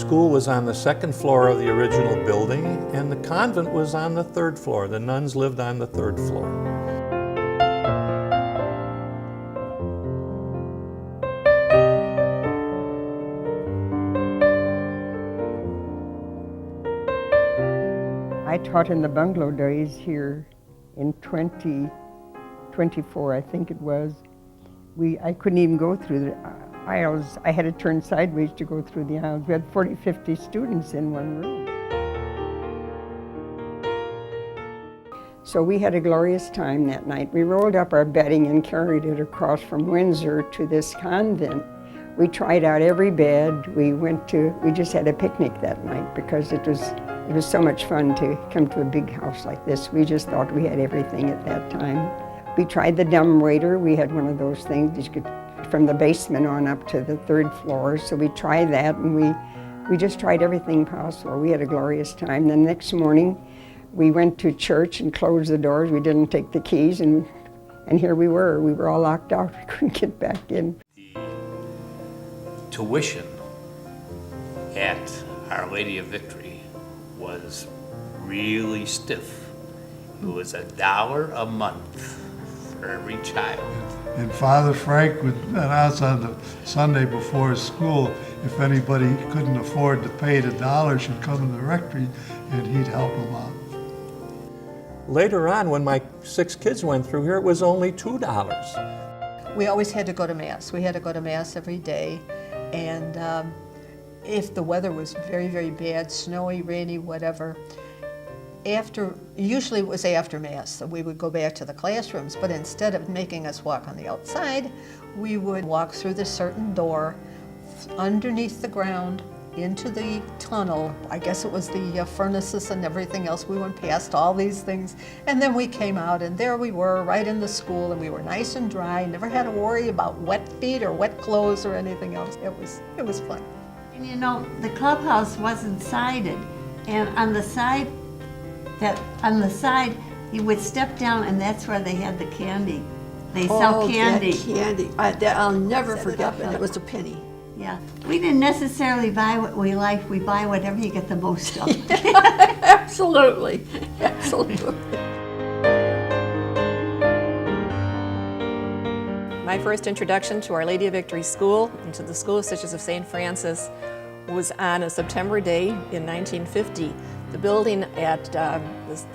school was on the second floor of the original building, and the convent was on the third floor. The nuns lived on the third floor. I taught in the bungalow days here in 2024, I think it was. I couldn't even go through the aisles. I had to turn sideways to go through the aisles. We had 40, 50 students in one room. So we had a glorious time that night. We rolled up our bedding and carried it across from Windsor to this convent. We tried out every bed. We just had a picnic that night because it was so much fun to come to a big house like this. We just thought we had everything at that time. We tried the dumbwaiter. We had one of those things that you could, from the basement on up to the third floor. So we tried that, and we just tried everything possible. We had a glorious time. The next morning, we went to church and closed the doors. We didn't take the keys, and here we were. We were all locked out. We couldn't get back in. The tuition at Our Lady of Victory was really stiff. It was $1 a month for every child. And Father Frank would announce on the Sunday before school, if anybody couldn't afford to pay the $1 should come in the rectory, and he'd help them out. Later on, when my 6 kids went through here, it was only $2. We always had to go to Mass. We had to go to Mass every day. And if the weather was very, very bad, snowy, rainy, whatever, usually it was after Mass, so we would go back to the classrooms, but instead of making us walk on the outside, we would walk through the certain door, underneath the ground, into the tunnel. I guess it was the furnaces and everything else. We went past all these things, and then we came out, and there we were, right in the school, and we were nice and dry, never had to worry about wet feet or wet clothes or anything else. It was fun. And you know, the clubhouse wasn't sided, and on the side, you would step down, and that's where they had the candy. They sell candy. That candy. I'll never forget that. It was a penny. Yeah. We didn't necessarily buy what we liked. We buy whatever you get the most of. Absolutely. Absolutely. My first introduction to Our Lady of Victory School and to the School of Sisters of St. Francis was on a September day in 1950. The building at the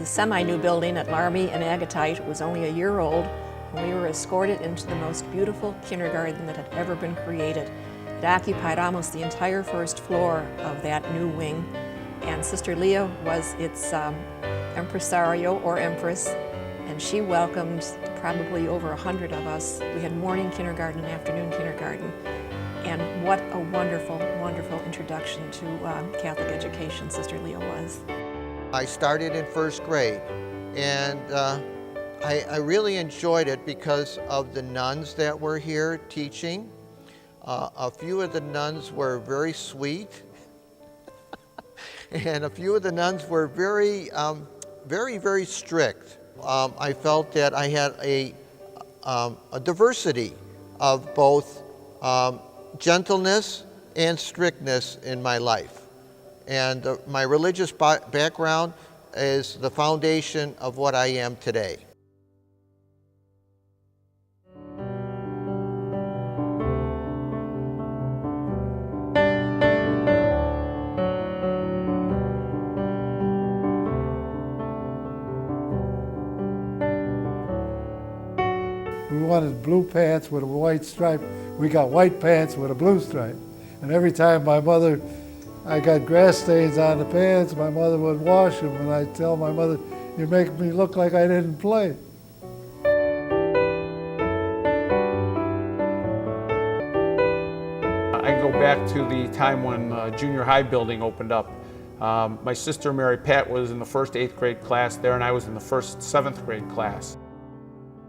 semi-new building at Laramie and Agatite was only a year old, and we were escorted into the most beautiful kindergarten that had ever been created. It occupied almost the entire first floor of that new wing, and Sister Leah was its impresario or empress, and she welcomed probably over 100 of us. We had morning kindergarten and afternoon kindergarten, and what a wonderful, wonderful introduction to Catholic education Sister Leah was. I started in first grade, and I really enjoyed it because of the nuns that were here teaching. A few of the nuns were very sweet, and a few of the nuns were very, very strict. I felt that I had a diversity of both gentleness and strictness in my life. And my religious background is the foundation of what I am today. We wanted blue pants with a white stripe. We got white pants with a blue stripe. And every time I got grass stains on the pants, my mother would wash them, and I'd tell my mother, "You make me look like I didn't play." I go back to the time when junior high building opened up. My sister Mary Pat was in the first 8th grade class there, and I was in the first 7th grade class.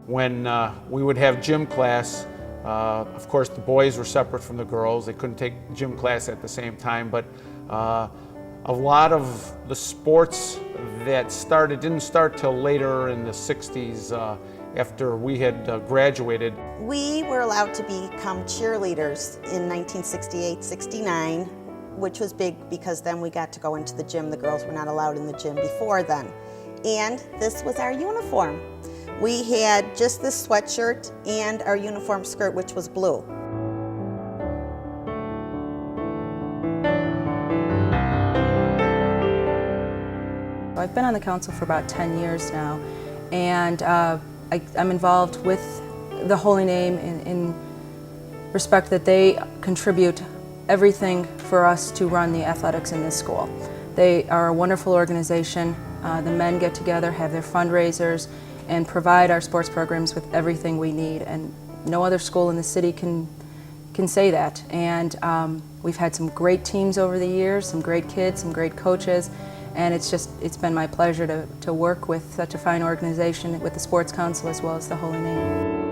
When we would have gym class, of course the boys were separate from the girls. They couldn't take gym class at the same time, but a lot of the sports that didn't start till later in the 60s after we had graduated. We were allowed to become cheerleaders in 1968-69 which was big because then we got to go into the gym. The girls were not allowed in the gym before then. And this was our uniform. We had just this sweatshirt and our uniform skirt, which was blue. I've been on the council for about 10 years now, and I'm involved with the Holy Name in respect that they contribute everything for us to run the athletics in this school. They are a wonderful organization. The men get together, have their fundraisers, and provide our sports programs with everything we need. And no other school in the city can say that. And we've had some great teams over the years, some great kids, some great coaches. And it's been my pleasure to work with such a fine organization, with the Sports Council as well as the Holy Name.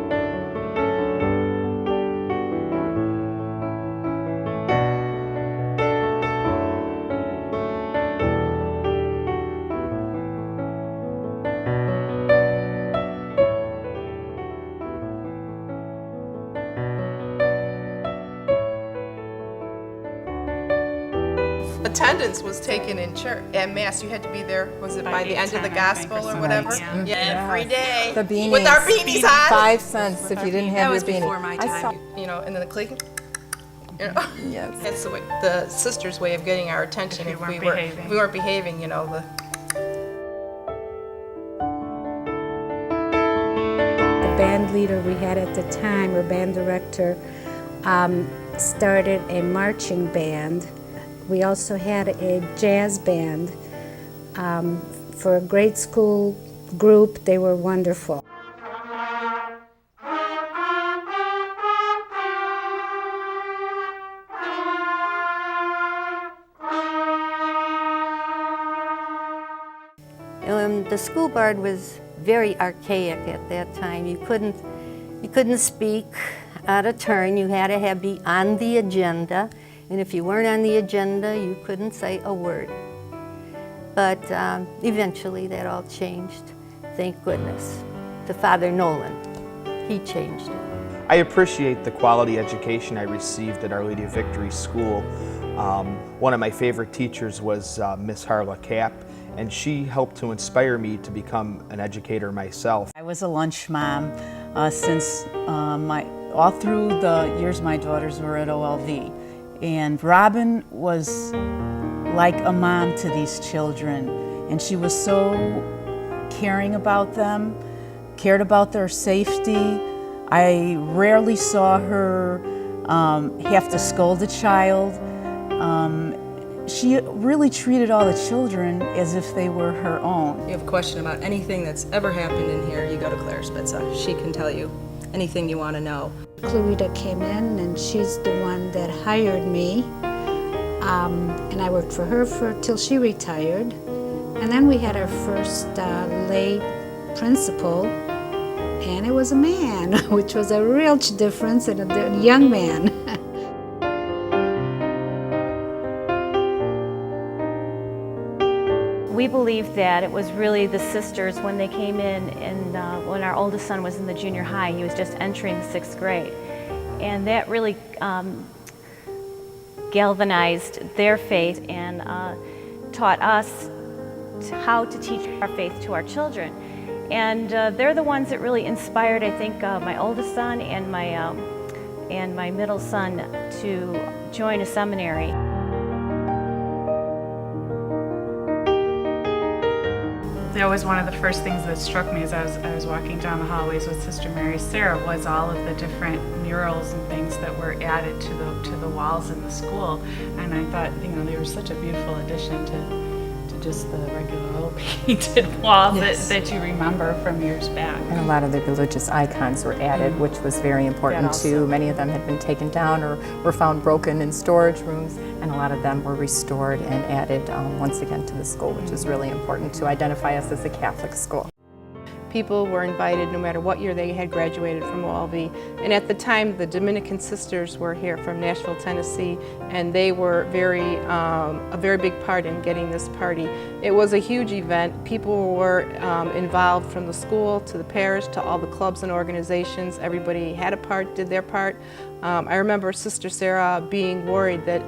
Attendance was taken in church at Mass. You had to be there. Was it by the end of the gospel or whatever? Right. Yeah, every day. The beanies. With our beanies on. 5 cents if you didn't have your beanie. That was before my time. You know, and then the clicking. You know? Yes. That's the sisters' way of getting our attention if we weren't behaving. You know the. The band leader we had at the time, or band director, started a marching band. We also had a jazz band for a grade school group. They were wonderful. The school board was very archaic at that time. You couldn't speak out of turn. You had to be on the agenda. And if you weren't on the agenda, you couldn't say a word. But eventually that all changed, thank goodness, to Father Nolan. He changed it. I appreciate the quality education I received at Our Lady of Victory School. One of my favorite teachers was Miss Harla Kapp, and she helped to inspire me to become an educator myself. I was a lunch mom since all through the years my daughters were at OLV. And Robin was like a mom to these children, and she was so caring about them, cared about their safety. I rarely saw her have to scold a child. She really treated all the children as if they were her own. If you have a question about anything that's ever happened in here, you go to Claire Spitza. She can tell you anything you want to know. Clarita came in, and she's the one that hired me, and I worked for her till she retired. And then we had our first lay principal, and it was a man, which was a real difference, and a young man. We believed that it was really the sisters when they came in, and when our oldest son was in the junior high, he was just entering the 6th grade. And that really galvanized their faith and taught us how to teach our faith to our children. And they're the ones that really inspired, I think, my oldest son and my middle son to join a seminary. That was one of the first things that struck me as I was walking down the hallways with Sister Mary Sarah, was all of the different murals and things that were added to the walls in the school. And I thought, you know, they were such a beautiful addition to just the regular old painted wall that you remember from years back. And a lot of the religious icons were added, which was very important too. Many of them had been taken down or were found broken in storage rooms, and a lot of them were restored and added once again to the school, which is really important to identify us as a Catholic school. People were invited no matter what year they had graduated from OLV. And at the time, the Dominican sisters were here from Nashville, Tennessee, and they were a very big part in getting this party. It was a huge event. People were involved from the school to the parish to all the clubs and organizations. Everybody had a part, did their part. I remember Sister Sarah being worried that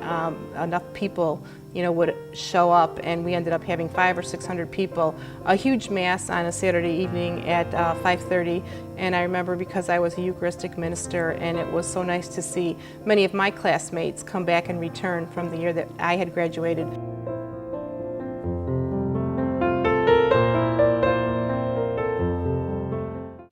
enough people would show up, and we ended up having 500 or 600 people. A huge mass on a Saturday evening at 5:30, and I remember because I was a Eucharistic minister, and it was so nice to see many of my classmates come back and return from the year that I had graduated.